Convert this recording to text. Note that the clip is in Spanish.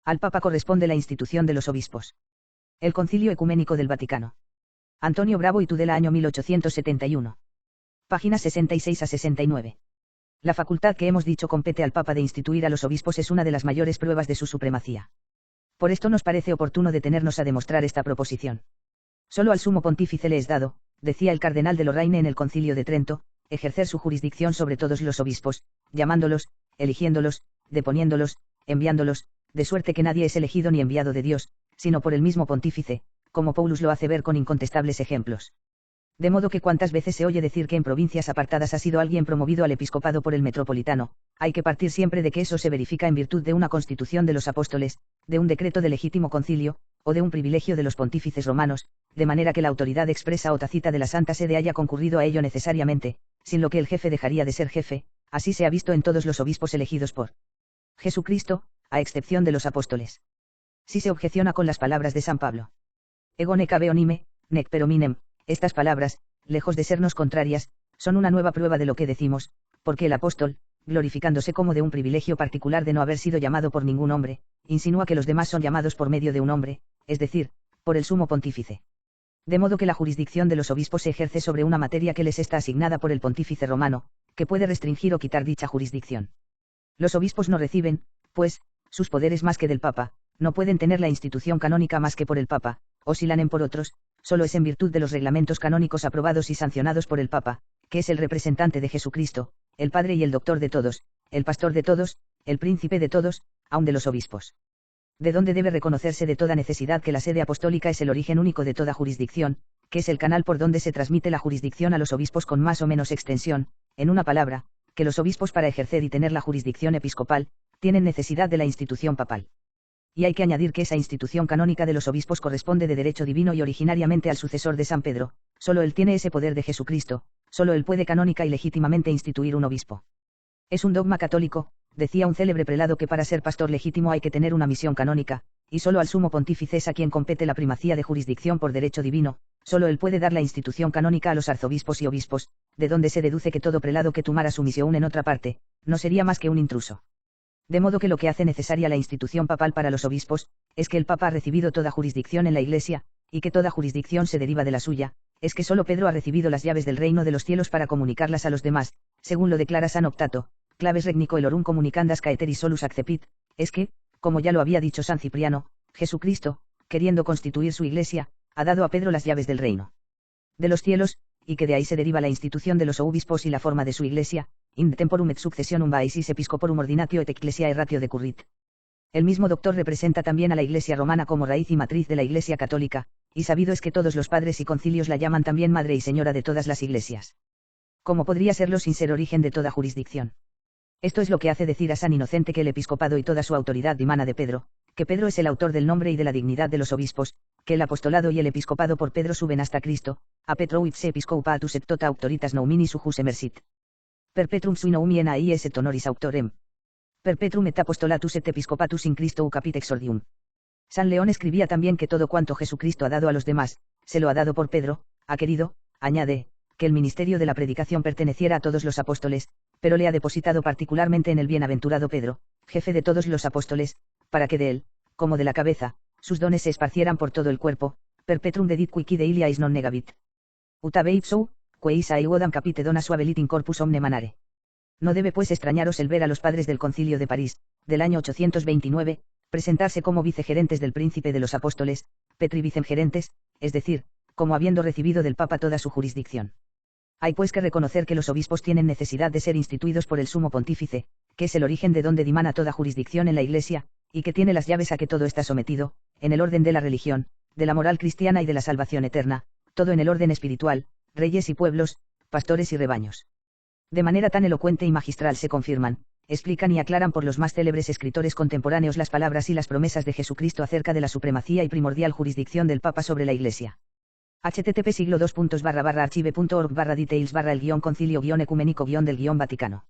Al Papa corresponde la institución de los obispos. El Concilio Ecuménico del Vaticano. Antonio Bravo y Tudela, año 1871. Páginas 66 a 69. La facultad que hemos dicho compete al Papa de instituir a los obispos es una de las mayores pruebas de su supremacía. Por esto nos parece oportuno detenernos a demostrar esta proposición. Solo al sumo pontífice le es dado, decía el cardenal de Lorraine en el Concilio de Trento, ejercer su jurisdicción sobre todos los obispos, llamándolos, eligiéndolos, deponiéndolos, enviándolos, de suerte que nadie es elegido ni enviado de Dios, sino por el mismo pontífice, como Paulus lo hace ver con incontestables ejemplos. De modo que cuantas veces se oye decir que en provincias apartadas ha sido alguien promovido al episcopado por el metropolitano, hay que partir siempre de que eso se verifica en virtud de una constitución de los apóstoles, de un decreto de legítimo concilio, o de un privilegio de los pontífices romanos, de manera que la autoridad expresa o tácita de la Santa Sede haya concurrido a ello necesariamente, sin lo que el jefe dejaría de ser jefe. Así se ha visto en todos los obispos elegidos por Jesucristo, a excepción de los apóstoles. Si se objeciona con las palabras de San Pablo. Ego nec habeo nime, nec per hominem, estas palabras, lejos de sernos contrarias, son una nueva prueba de lo que decimos, porque el apóstol, glorificándose como de un privilegio particular de no haber sido llamado por ningún hombre, insinúa que los demás son llamados por medio de un hombre, es decir, por el sumo pontífice. De modo que la jurisdicción de los obispos se ejerce sobre una materia que les está asignada por el pontífice romano, que puede restringir o quitar dicha jurisdicción. Los obispos no reciben, pues, sus poderes más que del Papa, no pueden tener la institución canónica más que por el Papa, o si la tienen por otros, solo es en virtud de los reglamentos canónicos aprobados y sancionados por el Papa, que es el representante de Jesucristo, el Padre y el Doctor de todos, el Pastor de todos, el Príncipe de todos, aun de los obispos. De donde debe reconocerse de toda necesidad que la sede apostólica es el origen único de toda jurisdicción, que es el canal por donde se transmite la jurisdicción a los obispos con más o menos extensión, en una palabra, que los obispos para ejercer y tener la jurisdicción episcopal, tienen necesidad de la institución papal. Y hay que añadir que esa institución canónica de los obispos corresponde de derecho divino y originariamente al sucesor de San Pedro, solo él tiene ese poder de Jesucristo, solo él puede canónica y legítimamente instituir un obispo. Es un dogma católico, decía un célebre prelado, que para ser pastor legítimo hay que tener una misión canónica, y solo al sumo pontífice es a quien compete la primacía de jurisdicción por derecho divino, solo él puede dar la institución canónica a los arzobispos y obispos, de donde se deduce que todo prelado que tomara su misión en otra parte, no sería más que un intruso. De modo que lo que hace necesaria la institución papal para los obispos, es que el Papa ha recibido toda jurisdicción en la Iglesia, y que toda jurisdicción se deriva de la suya, es que solo Pedro ha recibido las llaves del reino de los cielos para comunicarlas a los demás, según lo declara San Optato, claves regnico elorum comunicandas caeteris solus accepit, es que, como ya lo había dicho San Cipriano, Jesucristo, queriendo constituir su Iglesia, ha dado a Pedro las llaves del reino de los cielos, y que de ahí se deriva la institución de los obispos y la forma de su Iglesia, in temporum et successionum baesis episcoporum ordinatio et ecclesiae ratio decurrit. El mismo doctor representa también a la Iglesia romana como raíz y matriz de la Iglesia católica, y sabido es que todos los padres y concilios la llaman también Madre y Señora de todas las iglesias. ¿Cómo podría serlo sin ser origen de toda jurisdicción? Esto es lo que hace decir a San Inocente que el episcopado y toda su autoridad dimana de Pedro, que Pedro es el autor del nombre y de la dignidad de los obispos, que el apostolado y el episcopado por Pedro suben hasta Cristo, a Petro ipse episcopatus et tota auctoritas nomini sujus emersit. Perpetrum sui noumi en aies et honoris auctorem. Perpetuum et apostolatus et episcopatus in Christo ucapit exordium. San León escribía también que todo cuanto Jesucristo ha dado a los demás, se lo ha dado por Pedro, ha querido, añade, que el ministerio de la predicación perteneciera a todos los apóstoles, pero le ha depositado particularmente en el bienaventurado Pedro, jefe de todos los apóstoles, para que de él, como de la cabeza, sus dones se esparcieran por todo el cuerpo, perpetuum dedit quici de iliais non negavit. Utabe ipsou, queis aiodam capite dona suavelit in corpus omne manare. No debe pues extrañaros el ver a los padres del Concilio de París, del año 829, presentarse como vicegerentes del príncipe de los apóstoles, Petri vicegerentes, es decir, como habiendo recibido del Papa toda su jurisdicción. Hay pues que reconocer que los obispos tienen necesidad de ser instituidos por el sumo pontífice, que es el origen de donde dimana toda jurisdicción en la Iglesia, y que tiene las llaves a que todo está sometido, en el orden de la religión, de la moral cristiana y de la salvación eterna, todo en el orden espiritual, reyes y pueblos, pastores y rebaños. De manera tan elocuente y magistral se confirman, explican y aclaran por los más célebres escritores contemporáneos las palabras y las promesas de Jesucristo acerca de la supremacía y primordial jurisdicción del Papa sobre la Iglesia. http://archive.org/details/el-concilio-ecuménico-del-Vaticano